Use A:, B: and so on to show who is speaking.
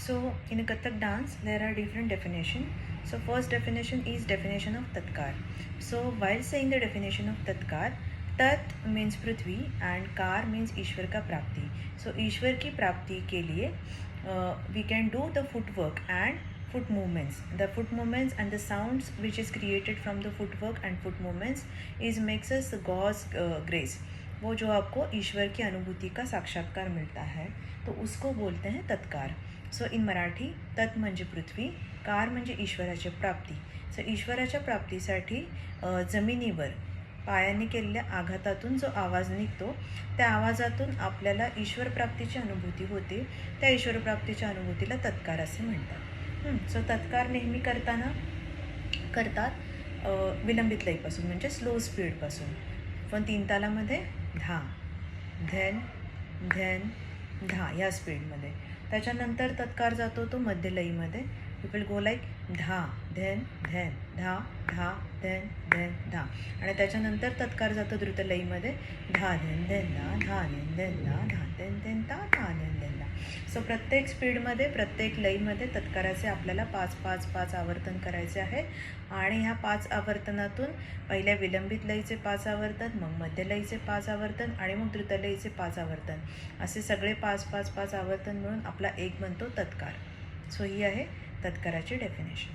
A: So in a Kathak dance, there are different definitions. So first definition is definition of Tatkar. So while saying the definition of Tatkar, Tat means Prithvi and Kar means Ishwar ka prapti. So Ishwar ki prapti ke liye we can do the footwork and foot movements. The foot movements and the sounds which is created from the footwork and foot movements is makes us God's grace. वो जो आपको ईश्वर की अनुभूति का साक्षात्कार मिळता है तो उसको बोलते हैं तत्कार. सो इन मराठी तत् म्हणजे पृथ्वी, कार म्हणजे ईश्वराची प्राप्ती. सो ईश्वराच्या प्राप्तीसाठी जमिनीवर पायाने केलेल्या आघातातून जो आवाज निघतो त्या आवाजातून आपल्याला ईश्वर प्राप्तीची अनुभूती होते. त्या ईश्वर प्राप्तीच्या अनुभूतीला तत्कार असे म्हणतात. सो तत्कार नेहमी करतात विलंबित लयीपासून म्हणजे स्लो स्पीडपासून. पण 3 तालामध्ये धा धन धन धा या स्पीडमध्ये. त्याच्यानंतर तत्कार जातो तो मध्य लयीमध्ये. इट विल गो लाईक धा धन धन धा धा धन धन धा. आणि त्याच्यानंतर तत्कार जातो द्रुत लयीमध्ये धा धन धन धा धा धन धन धा धा धन धन धा धा धन धन धा. सो प्रत्येक स्पीडमध्ये प्रत्येक लयीमध्ये तत्काराचे आपल्याला 5 आवर्तन करायचे आहे. आणि ह्या 5 आवर्तनातून पहिल्या विलंबित लयीचे 5 आवर्तन, मग मध्य लयीचे 5 आवर्तन आणि मग द्रुत लयीचे 5 आवर्तन, असे सगळे 5 आवर्तन मिळून आपला एक बनतो तत्कार. सो ही आहे तत्काराची डेफिनेशन.